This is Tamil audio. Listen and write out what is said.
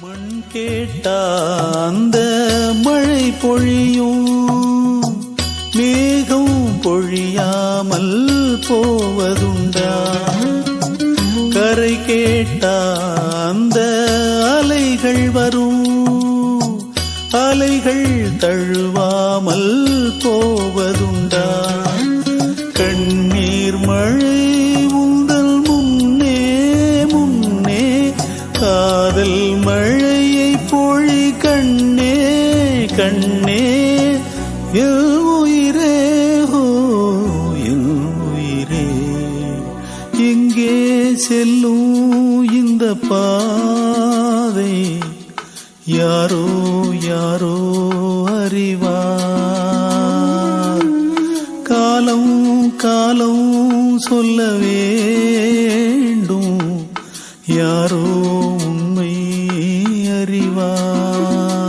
மண் கேட்டா அந்த மழை பொழியும், மேகம் பொழியாமல் போவதுண்டா? கரை கேட்டா அந்த அலைகள் வரும், அலைகள் தழுவாமல் போவதுண்டா? கண்ணீர் மழை உந்தல் முன்னே முன்னே, காதல் மழையை பொழி கண்ணே கண்ணே. என் உயிரே ஹோ என் உயிரே, எங்கே செல்லும் இந்த பாதை? யாரோ யாரோ அறிவார். காலம் காலம் சொல்ல வேண்டும், யாரோ உண்மை அறிவார்.